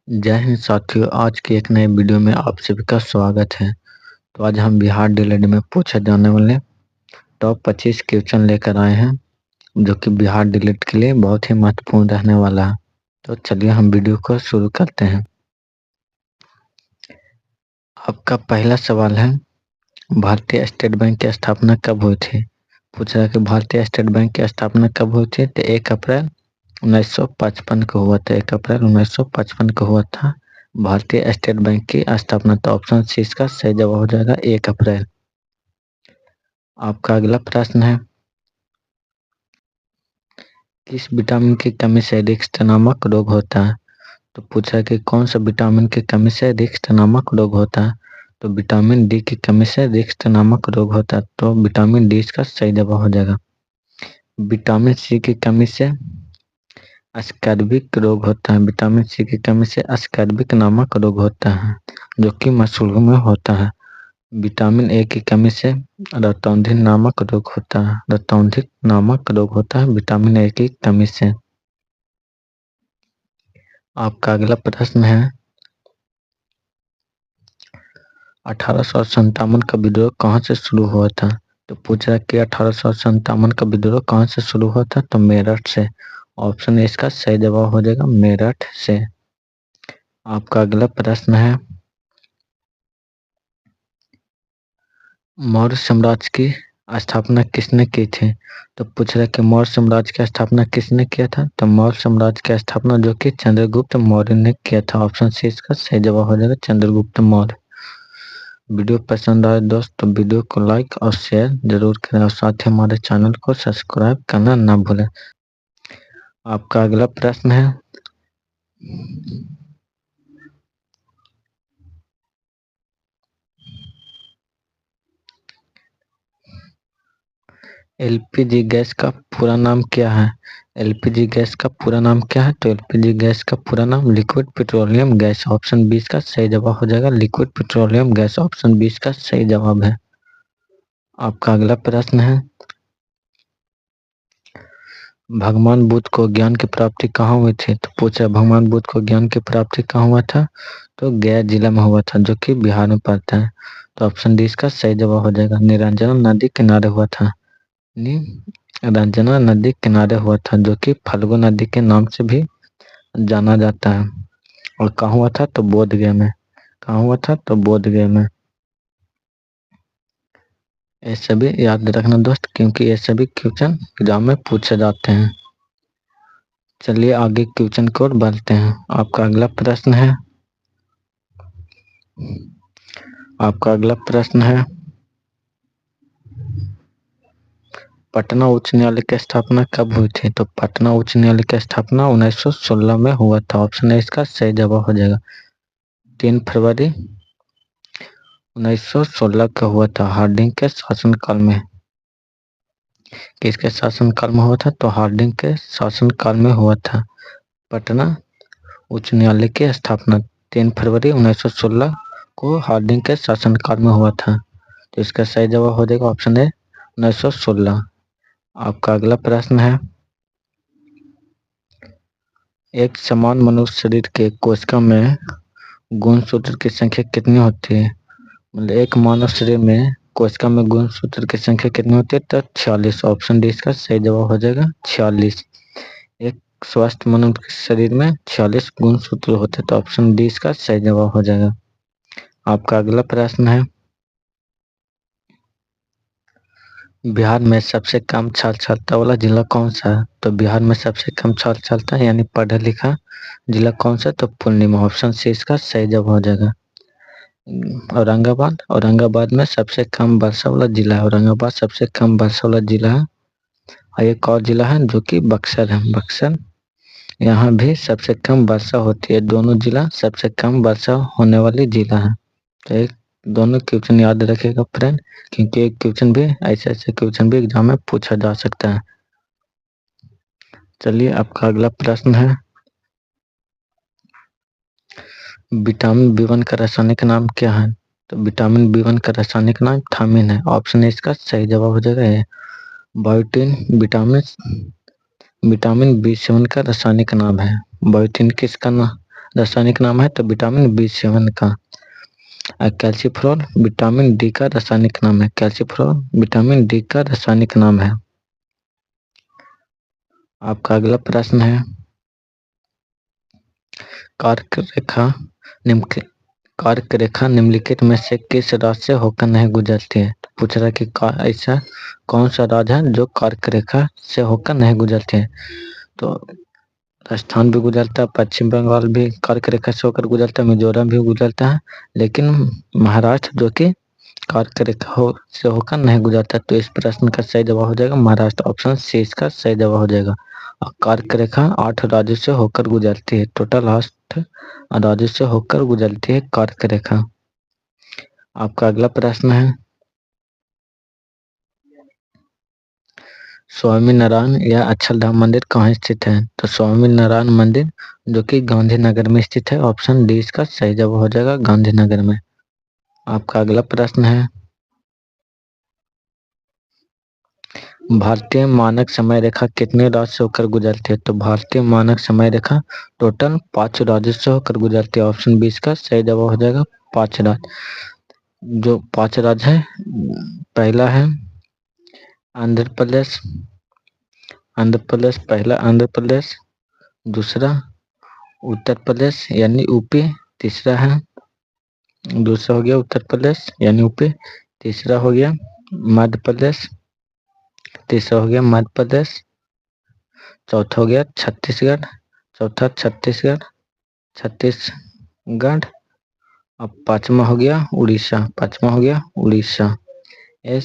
जय हिंद साथियों, आज की एक नए वीडियो में आप सभी का स्वागत है। तो आज हम बिहार डीएलएड में पूछे जाने वाले टॉप 25 क्वेश्चन लेकर आए हैं, जो कि बिहार डीएलएड के लिए बहुत ही महत्वपूर्ण रहने वाला है। तो चलिए हम वीडियो को शुरू करते हैं। आपका पहला सवाल है, भारतीय स्टेट बैंक की स्थापना कब हुई थी? पूछ रहा है कि भारतीय स्टेट बैंक की स्थापना कब हुई थी? तो 1 अप्रैल 1955 को हुआ था। 1 अप्रैल 1955 को हुआ था भारतीय स्टेट बैंक की स्थापना। तो ऑप्शन सी इसका सही जवाब हो जाएगा, 1 अप्रैल। आपका अगला प्रश्न है, किस विटामिन की कमी से रिक्त नामक रोग होता है? तो पूछा है कि कौन सा विटामिन की कमी से रिक्त नामक रोग होता है? तो विटामिन डी की कमी से रिक्त नामक रोग होता है। तो विटामिन डी इसका सही जवाब हो जाएगा। विटामिन सी की कमी से स्कैर्विक रोग होता है। विटामिन सी की कमी से स्कैर्विक नामक रोग होता है, जो कि मसूड़ों में होता है। विटामिन ए की कमी से रतौंधी नामक रोग होता है। रतौंधिक नामक रोग होता है विटामिन ए की कमी से। आपका अगला प्रश्न है, 1857 का विद्रोह कहाँ से शुरू हुआ था? तो पूछ रहा है कि 1857 का विद्रोह कहाँ से शुरू हुआ था? तो मेरठ से। ऑप्शन ए इसका सही जवाब हो जाएगा, मेरठ से। आपका अगला प्रश्न है, मौर्य साम्राज्य की स्थापना किसने की थी? तो पूछ रहा है कि मौर्य साम्राज्य की स्थापना किसने किया था? तो मौर्य साम्राज्य की स्थापना जो कि चंद्रगुप्त मौर्य ने किया था। ऑप्शन सी इसका सही जवाब हो जाएगा, चंद्रगुप्त मौर्य। वीडियो पसंद आए दोस्त तो वीडियो को लाइक और शेयर जरूर करें, और साथ ही हमारे चैनल को सब्सक्राइब करना ना भूलें। आपका अगला प्रश्न है, एलपीजी गैस का पूरा नाम क्या है? एलपीजी गैस का पूरा नाम क्या है? तो एलपीजी गैस का पूरा नाम लिक्विड पेट्रोलियम गैस। ऑप्शन 20 का सही जवाब हो जाएगा, लिक्विड पेट्रोलियम गैस। ऑप्शन 20 का सही जवाब है। आपका अगला प्रश्न है, भगवान बुद्ध को ज्ञान की प्राप्ति कहाँ हुई थी? तो पूछा भगवान बुद्ध को ज्ञान की प्राप्ति कहाँ हुआ था? तो गया जिला में हुआ था, जो कि बिहार में पड़ता है। तो ऑप्शन डी इसका सही जवाब हो जाएगा, निरंजना नदी किनारे हुआ था। निरंजना नदी किनारे हुआ था, जो कि फल्गु नदी के नाम से भी जाना जाता है। और कहाँ हुआ था? तो बोध गया में। कहाँ हुआ था? तो बोध गया में। ये सभी याद रखना दोस्त, क्योंकि ये सभी क्वेश्चन एग्जाम में पूछे जाते हैं। चलिए आगे क्वेश्चन की ओर बढ़ते हैं। आपका अगला प्रश्न है, पटना उच्च न्यायालय की स्थापना कब हुई थी? तो पटना उच्च न्यायालय की स्थापना 1916 में हुआ था। ऑप्शन है इसका सही जवाब हो जाएगा, 3 फरवरी 1916 का हुआ था, हार्डिंग के शासनकाल में। किसके शासनकाल में हुआ था? तो हार्डिंग के शासनकाल में हुआ था पटना उच्च न्यायालय की स्थापना। 3 फरवरी 1916 को हार्डिंग के शासनकाल में हुआ था। तो इसका सही जवाब हो जाएगा ऑप्शन है 1916। आपका अगला प्रश्न है, एक समान मनुष्य शरीर के कोशिका में गुणसूत्र की संख्या कितनी होती है? मतलब एक मानव शरीर में कोशिका में गुणसूत्र की संख्या कितनी होती है? तो 46। ऑप्शन डी इसका सही जवाब हो जाएगा, 46। एक स्वस्थ मनुष्य के शरीर में 46 गुणसूत्र होते हैं। तो ऑप्शन डी इसका सही जवाब हो जाएगा। आपका अगला प्रश्न है, बिहार में सबसे कम साक्षरता वाला जिला कौन सा है? तो बिहार में सबसे कम साक्षरता यानी पढ़ा लिखा जिला कौन सा? तो पूर्णिमा। ऑप्शन सी इसका सही जवाब हो जाएगा, औरंगाबाद। औरंगाबाद में सबसे कम वर्षा वाला जिला है। औरंगाबाद सबसे कम वर्षा वाला जिला है। और एक और जिला है जो कि बक्सर है। बक्सर, यहाँ भी सबसे कम वर्षा होती है। दोनों जिला सबसे कम वर्षा होने वाली जिला है। तो एक दोनों क्वेश्चन याद रखिएगा फ्रेंड, क्योंकि एक क्वेश्चन भी ऐसे क्वेश्चन भी एग्जाम में पूछा जा सकता है। चलिए आपका अगला प्रश्न है, विटामिन बी1 का रासायनिक नाम क्या है? तो विटामिन बी1 का रासायनिक नाम थामिन है। ऑप्शन इसका सही जवाब हो जाएगा है बायोटिन। विटामिन बी7 का रासायनिक नाम है बायोटिन। किसका रासायनिक नाम है तो विटामिन B7 का। कैल्सीफेरॉल विटामिन डी का रासायनिक नाम है। कैल्सीफेरॉल विटामिन डी का रासायनिक नाम है। आपका अगला प्रश्न है, कर्क रेखा निम्न कर्क रेखा निम्नलिखित में से किस राज्य से होकर नहीं गुजरती है? तो पूछ रहा है कि ऐसा कौन सा राज्य है जो कर्क रेखा से होकर नहीं गुजरती है? तो राजस्थान भी गुजरता है, पश्चिम बंगाल भी कर्क रेखा से होकर गुजरता है, मिजोरम भी गुजरता है, लेकिन महाराष्ट्र जो कि कर्क रेखा से होकर नहीं गुजरता। तो इस प्रश्न का सही जवाब हो जाएगा महाराष्ट्र। ऑप्शन सी इसका सही जवाब हो जाएगा। और कर्क रेखा 8 राज्यों से होकर गुजरती है। टोटल 8 राज्यों से होकर गुजरती है कर्क रेखा। आपका अगला प्रश्न है, स्वामी नारायण या अक्षरधाम मंदिर कहाँ स्थित है? तो स्वामी नारायण मंदिर जो कि गांधीनगर में स्थित है। ऑप्शन डी इसका सही जवाब हो जाएगा गांधीनगर में। आपका अगला प्रश्न है, भारतीय मानक समय रेखा कितने राज्य से होकर गुजरती है? तो भारतीय मानक समय रेखा टोटल 5 राज्यों से होकर गुजरती है। ऑप्शन बी इसका सही जवाब हो जाएगा 5 राज्य। जो 5 राज्य है, पहला है आंध्र प्रदेश, पहला आंध्र प्रदेश, दूसरा उत्तर प्रदेश यानी यूपी, तीसरा है दूसरा हो गया उत्तर प्रदेश यानी यूपी, तीसरा हो गया मध्य प्रदेश, तीसरा हो गया मध्य प्रदेश, चौथा हो गया छत्तीसगढ़, छत्तीसगढ़, अब पांचवा हो गया उड़ीसा। ये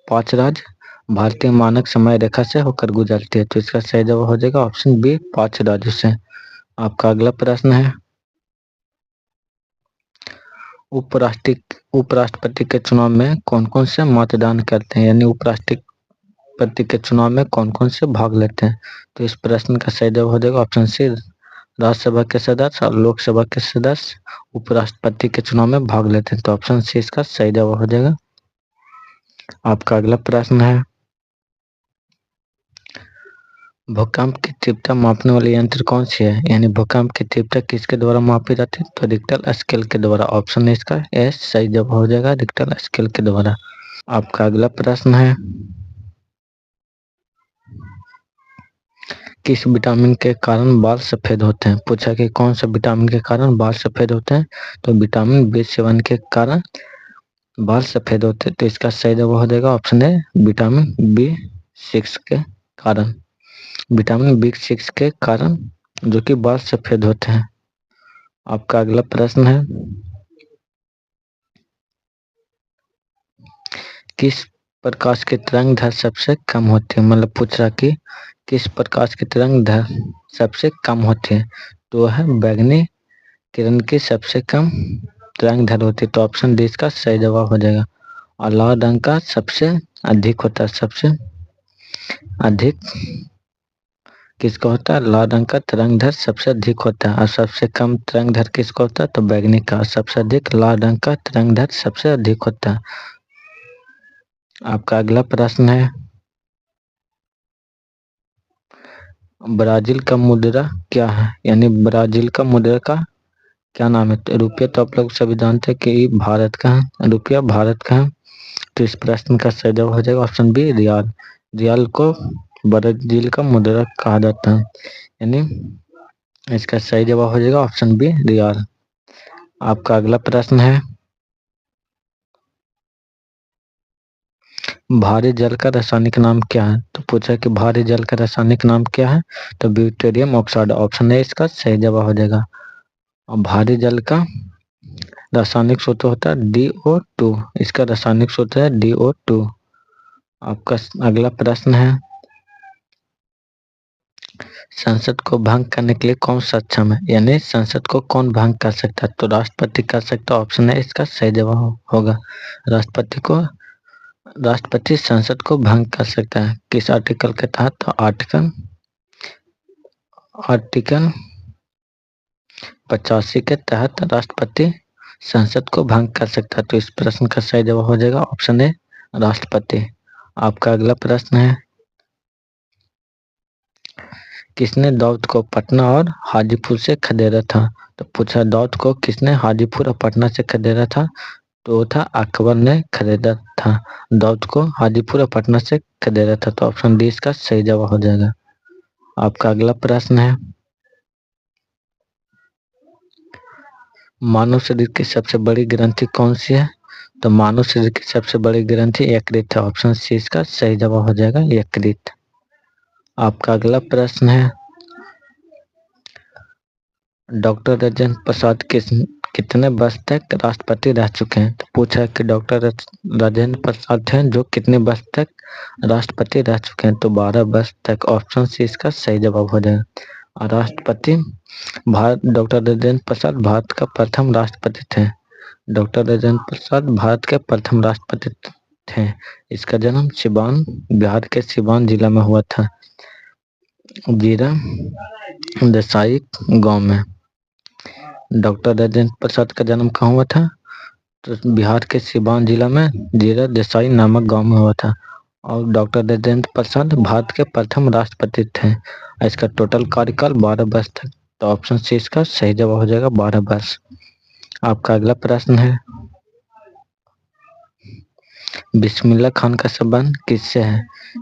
5 राज्य भारतीय मानक समय रेखा से होकर गुजरती है। तो इसका सही जवाब हो जाएगा ऑप्शन बी 5 राज्यों से। आपका अगला प्रश्न है, उपराष्ट्रपति के चुनाव में कौन कौन से मतदान करते हैं, यानी उपराष्ट्रपति के चुनाव में कौन कौन से भाग लेते हैं? तो इस प्रश्न का सही जवाब हो जाएगा ऑप्शन सी, राज्यसभा के सदस्य और लोकसभा के सदस्य उपराष्ट्रपति के चुनाव में भाग लेते हैं। तो ऑप्शन सी इसका सही जवाब हो जाएगा। आपका अगला प्रश्न है, भूकंप की तीव्रता मापने वाले यंत्र कौन सी है, यानी भूकंप की तीव्रता किसके द्वारा मापी जाती है? तो रिक्टर स्केल के द्वारा। ऑप्शन इसका एस सही जवाब हो जाएगा रिक्टर स्केल के द्वारा। आपका अगला प्रश्न है, किस विटामिन के कारण बाल सफेद होते हैं? पूछा कि कौन सा विटामिन के कारण बाल सफेद होते हैं? तो विटामिन B7 के कारण बाल सफेद होते हैं। तो इसका सही जवाब हो जाएगा ऑप्शन है विटामिन B6 के कारण। विटामिन B6 के कारण जो कि बाल सफेद होते हैं। आपका अगला प्रश्न है, किस प्रकाश की तरंग दैर्घ्य सबसे कम होती है? मतलब पूछ रहा कि किस प्रकाश की तरंग दैर्घ्य सबसे कम होती है? तो है बैगनी किरण की सबसे कम तरंग दैर्घ्य होती है। तो ऑप्शन डी इसका सही जवाब हो जाएगा। और लाल रंग का सबसे अधिक होता है, सबसे अधिक किसका होता है? लाल रंग का तरंग दैर्घ्य सबसे अधिक होता है। और सबसे कम तरंग दैर्घ्य किसका होता है? तो बैगनी का। सबसे अधिक लाल रंग का तरंग दैर्घ्य सबसे अधिक होता है। आपका अगला प्रश्न है, ब्राजील का मुद्रा क्या है, यानी ब्राजील का मुद्रा का क्या नाम है? तो रुपया तो आप लोग सभी जानते हैं कि भारत का है, रुपया भारत का है। तो इस प्रश्न का सही जवाब हो जाएगा ऑप्शन बी रियाल। रियाल को ब्राजील का मुद्रा कहा जाता है, यानी इसका सही जवाब हो जाएगा ऑप्शन बी रियाल। आपका अगला प्रश्न है, भारी जल का रासायनिक नाम क्या है? तो पूछा कि भारी जल का रासायनिक नाम क्या है? तो ड्यूटेरियम ऑक्साइड। ऑप्शन ए इसका सही जवाब हो जाएगा। और भारी जल का रासायनिक सूत्र होता है DO2। इसका रासायनिक सूत्र है DO2। आपका अगला प्रश्न है, संसद को भंग करने के लिए कौन सक्षम है, यानी संसद को कौन भंग कर सकता है? तो राष्ट्रपति कर सकता है। ऑप्शन है इसका सही जवाब होगा राष्ट्रपति संसद को भंग कर सकता है। किस आर्टिकल के तहत? तो आर्टिकल 85 के तहत राष्ट्रपति संसद को भंग कर सकता है। तो इस प्रश्न का सही जवाब हो जाएगा ऑप्शन ए राष्ट्रपति। आपका अगला प्रश्न है, किसने दाऊद को पटना और हाजीपुर से खदेड़ा था? तो पूछा दाऊद को किसने हाजीपुर और पटना से खदेड़ा था? तो वो था अकबर ने खरीदा था। दाऊद को हाजीपुर और पटना से खदेड़ा था। तो ऑप्शन डी इसका सही जवाब हो जाएगा। आपका अगला प्रश्न है, मानव शरीर की सबसे बड़ी ग्रंथि कौन सी है? तो मानव शरीर की सबसे बड़ी ग्रंथि यकृत है। ऑप्शन सी इसका सही जवाब हो जाएगा, यकृत। आपका अगला प्रश्न है, डॉक्टर राजेंद्र प्रसाद कितने वर्ष तक राष्ट्रपति रह चुके हैं? तो पूछा है कि डॉक्टर राजेंद्र प्रसाद हैं जो कितने वर्ष तक राष्ट्रपति रह चुके हैं? तो 12 वर्ष तक। ऑप्शन सी इसका सही जवाब हो जाएगा। राष्ट्रपति डॉक्टर राजेंद्र प्रसाद भारत का प्रथम राष्ट्रपति थे। डॉक्टर राजेंद्र प्रसाद भारत के प्रथम राष्ट्रपति थे। इसका जन्म सिवान, बिहार के सिवान जिला में हुआ था, जीरा देसाई गांव में। डॉक्टर राजेंद्र प्रसाद का जन्म कहाँ हुआ था? तो बिहार के सिवान जिला में जीरा देसाई नामक गांव में हुआ था। और डॉक्टर राजेंद्र प्रसाद भारत के प्रथम राष्ट्रपति थे। इसका टोटल कार्यकाल 12 वर्ष था। तो ऑप्शन सी इसका सही जवाब हो जाएगा, 12 वर्ष। आपका अगला प्रश्न है, बिस्मिल्लाह खान का संबंध किससे है?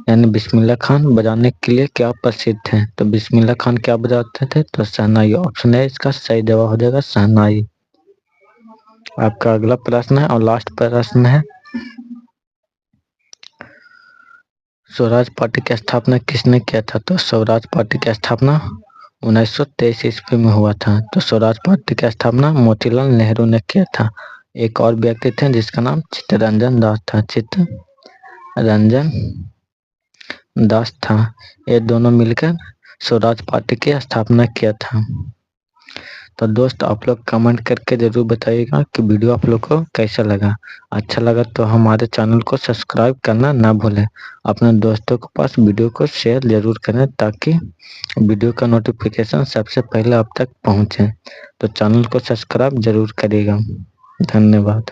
यानी बिस्मिल्लाह खान बजाने के लिए क्या प्रसिद्ध है? तो बिस्मिल्लाह खान क्या बजाते थे? तो शहनाई। ऑप्शन है इसका सही जवाब हो जाएगा, शहनाई। आपका अगला प्रश्न है और लास्ट प्रश्न है, स्वराज पार्टी की स्थापना किसने किया था? तो स्वराज पार्टी की स्थापना 1923 ईस्वी में हुआ था। तो स्वराज पार्टी की स्थापना मोतीलाल नेहरू ने किया था। एक और व्यक्ति थे जिसका नाम चित्तरंजन दास था, चित्तरंजन दास था। ये दोनों मिलकर स्वराज पार्टी की स्थापना किया था। तो दोस्त आप लोग कमेंट करके जरूर बताइएगा कि वीडियो आप लोग को कैसा लगा। अच्छा लगा तो हमारे चैनल को सब्सक्राइब करना ना भूलें। अपने दोस्तों के पास वीडियो को शेयर जरूर करें ताकि वीडियो का नोटिफिकेशन सबसे पहले आप तक पहुंचे। तो चैनल को सब्सक्राइब जरूर करिएगा। धन्यवाद।